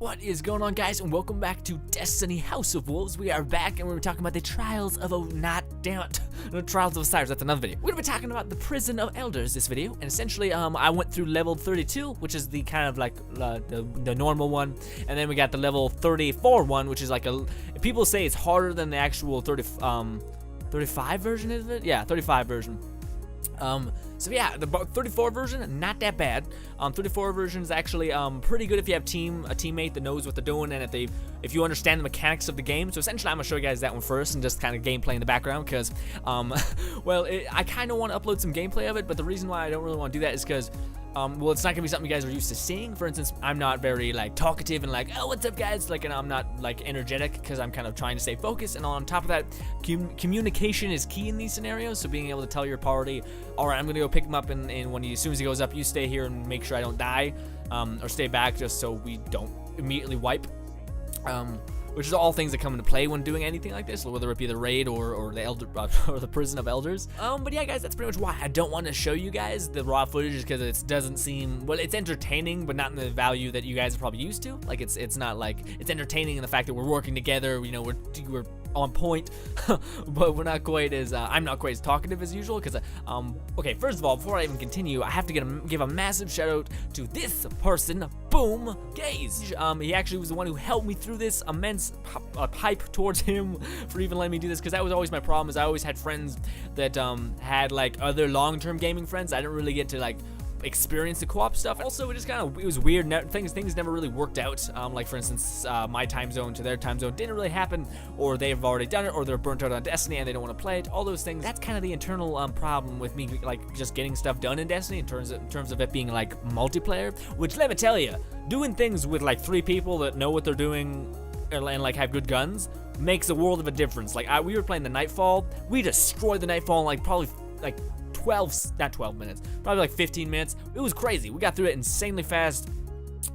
What is going on, guys, and welcome back to Destiny House of Wolves. We are back and we're talking about the Trials of the Trials of Osiris. That's another video. We're gonna be talking about the Prison of Elders this video, and essentially I went through level 32, which is the kind of like the normal one, and then we got the level 34 one, which is like people say it's harder than the actual 35 version, is it? Yeah, 35 version. So yeah, the 34 version, not that bad. 34 version is actually pretty good if you have a teammate that knows what they're doing, and if you understand the mechanics of the game. So essentially, I'm gonna show you guys that one first and just kind of gameplay in the background, because well, I kind of want to upload some gameplay of it, but the reason why I don't really want to do that is because well, it's not gonna be something you guys are used to seeing. For instance, I'm not very like talkative and like, oh, what's up, guys? Like, and I'm not like energetic because I'm kind of trying to stay focused. And on top of that, communication is key in these scenarios. So being able to tell your party, all right, I'm gonna go pick him up, and when as soon as he goes up, you stay here and make sure I don't die, or stay back just so we don't immediately wipe. Which is all things that come into play when doing anything like this, whether it be the raid or the or the Prison of Elders. But yeah, guys, that's pretty much why I don't want to show you guys the raw footage, because it doesn't seem, well, it's entertaining, but not in the value that you guys are probably used to. Like, it's not like, it's entertaining in the fact that we're working together, you know, we're on point, but we're not quite as I'm not quite as talkative as usual, because okay, first of all, before I even continue, I have to give a massive shout out to this person, Boom Gaze. He actually was the one who helped me through this immense hype towards him for even letting me do this, because that was always my problem, is I always had friends that had like other long-term gaming friends. I didn't really get to like experience the co-op stuff. Also, it was weird. Things never really worked out. Like, for instance, my time zone to their time zone didn't really happen, or they've already done it, or they're burnt out on Destiny and they don't want to play it. All those things. That's kind of the internal problem with me, like just getting stuff done in Destiny in terms of it being like multiplayer. Which, let me tell you, doing things with like 3 people that know what they're doing and like have good guns makes a world of a difference. Like, we were playing the Nightfall. We destroyed the Nightfall in like probably like 12 minutes, probably like 15 minutes. It was crazy. We got through it insanely fast,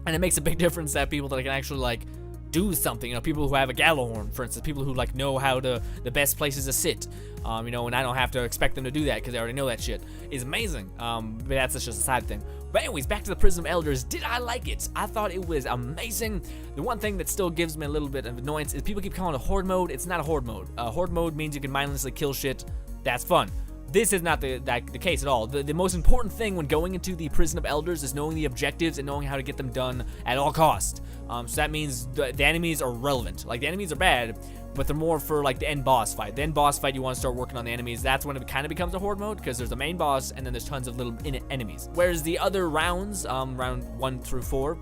and it makes a big difference that people that can actually like do something, you know, people who have a Gallowhorn, for instance, people who like know how the best places to sit, you know, and I don't have to expect them to do that because they already know that shit, is amazing. But that's just a side thing. But anyways, back to the Prison of Elders. Did I like it? I thought it was amazing. The one thing that still gives me a little bit of annoyance is people keep calling it horde mode. It's not a horde mode. Horde mode means you can mindlessly kill shit. That's fun. This is not the case at all. The most important thing when going into the Prison of Elders is knowing the objectives and knowing how to get them done at all costs. So that means the enemies are relevant. Like, the enemies are bad, but they're more for like the end boss fight. The end boss fight, you want to start working on the enemies. That's when it kind of becomes a horde mode, because there's the main boss and then there's tons of little enemies. Whereas the other rounds, round 1 through 4,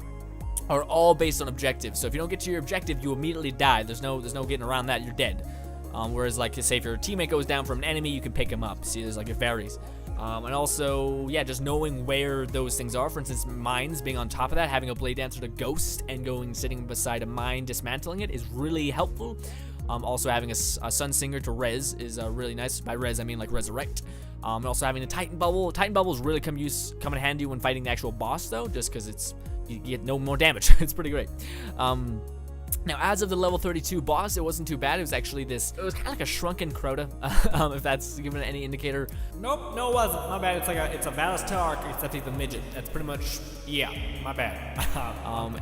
are all based on objectives. So if you don't get to your objective, you immediately die. There's no getting around that. You're dead. Whereas, like, say if your teammate goes down from an enemy, you can pick him up. See, there's like, it varies. And also, yeah, just knowing where those things are. For instance, mines being on top of that, having a blade dancer to ghost and sitting beside a mine, dismantling it, is really helpful. Also having a Sunsinger to res is really nice. By res, I mean like resurrect. And also having a Titan Bubble. Titan Bubbles really come in handy when fighting the actual boss, though, just because you get no more damage. It's pretty great. Now, as of the level 32 boss, it wasn't too bad. It was actually it was kind of like a shrunken Crota, if that's given any indicator. Nope, no, it wasn't. My bad. It's a Valis Tark, except he's a midget. That's pretty much, yeah, my bad.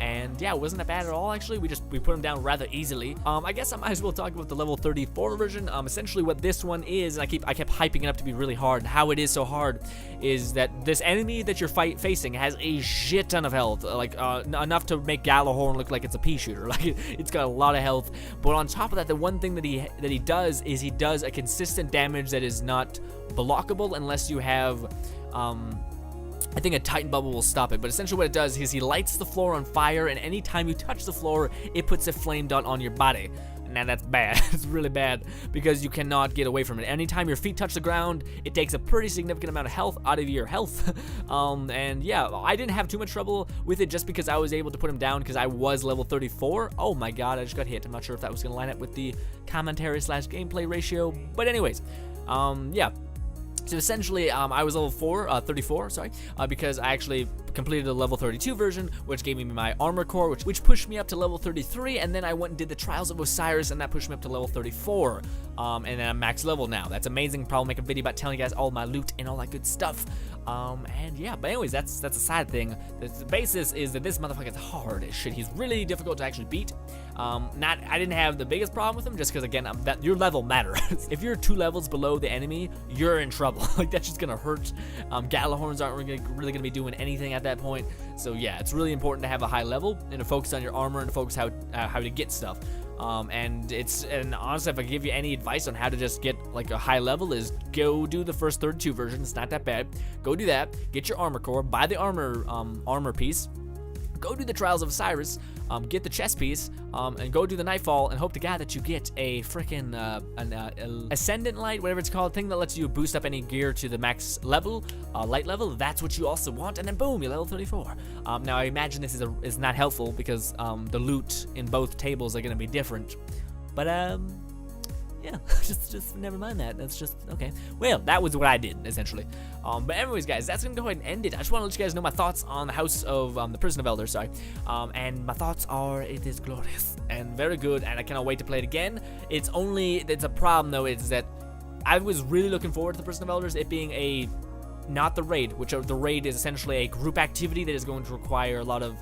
And yeah, it wasn't that bad at all, actually. We put him down rather easily. I guess I might as well talk about the level 34 version. Essentially what this one is, and I kept hyping it up to be really hard. How it is so hard is that this enemy that you're facing has a shit ton of health, like enough to make Gallowhorn look like it's a pea shooter. Like, it's got a lot of health. But on top of that, the one thing that he does is he does a consistent damage that is not blockable unless you have I think a Titan Bubble will stop it, but essentially what it does is he lights the floor on fire, and anytime you touch the floor, it puts a flame dot on your body. Now that's bad. It's really bad, because you cannot get away from it. Anytime your feet touch the ground, it takes a pretty significant amount of health out of your health. And yeah, I didn't have too much trouble with it just because I was able to put him down because I was level 34. Oh my god, I just got hit. I'm not sure if that was going to line up with the commentary / gameplay ratio, but anyways, yeah. So essentially, I was level 34, sorry, because I actually completed the level 32 version, which gave me my armor core, which pushed me up to level 33, and then I went and did the Trials of Osiris, and that pushed me up to level 34. And then I'm max level now. That's amazing. Probably make a video about telling you guys all my loot and all that good stuff. And yeah, but anyways, that's a side thing. The basis is that this motherfucker is hard as shit. He's really difficult to actually beat. I didn't have the biggest problem with him, just because again, that your level matters. If you're 2 levels below the enemy, you're in trouble. Like, that's just gonna hurt. Gallahorns aren't really gonna be doing anything at that point. So yeah, it's really important to have a high level and to focus on your armor and to focus how to get stuff. And honestly, if I give you any advice on how to just get like a high level, is go do the first 32 version. It's not that bad. Go do that. Get your armor core. Buy the armor piece. Go do the Trials of Osiris, get the chest piece, and go do the Nightfall, and hope to God that you get a freaking Ascendant Light, whatever it's called, thing that lets you boost up any gear to the max level, light level. That's what you also want, and then boom, you're level 34. Now I imagine this is not helpful because the loot in both tables are gonna be different, but yeah, just never mind that. That's just okay. Well, that was what I did essentially. But anyways, guys, that's gonna go ahead and end it. I just want to let you guys know my thoughts on the House of the Prison of Elders. Sorry. And my thoughts are, it is glorious and very good, and I cannot wait to play it again. It's a problem though. Is that I was really looking forward to the Prison of Elders. It being not the raid, which the raid is essentially a group activity that is going to require a lot of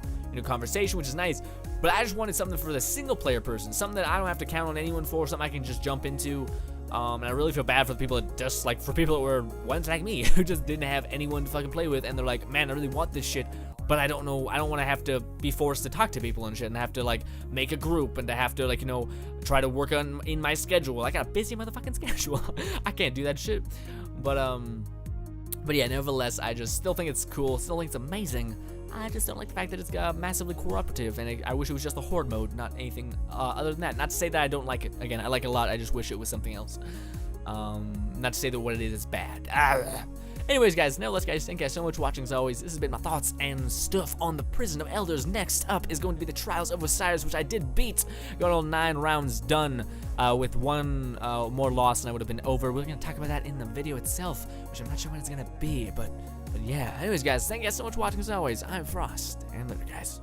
conversation, which is nice. But I just wanted something for the single player person, something that I don't have to count on anyone for, something I can just jump into. And I really feel bad for the people that just for people that were ones like me who just didn't have anyone to fucking play with, and they're like, man, I really want this shit, but I don't know, I don't want to have to be forced to talk to people and shit, and have to make a group, and to have to try to work in my schedule. I got a busy motherfucking schedule. I can't do that shit. But yeah, nevertheless, I just still think it's cool, still think it's amazing. I just don't like the fact that it's massively cooperative, and I wish it was just a horde mode, not anything other than that. Not to say that I don't like it. Again, I like it a lot. I just wish it was something else. Not to say that what it is bad. Anyways, guys, nevertheless, guys, thank you guys so much for watching. As always, this has been my thoughts and stuff on the Prison of Elders. Next up is going to be the Trials of Osiris, which I did beat. Got all 9 rounds done with 1 more loss, and I would have been over. We're going to talk about that in the video itself, which I'm not sure when it's going to be, but yeah. Anyways, guys, thank you guys so much for watching. As always, I'm Frost, and later, guys.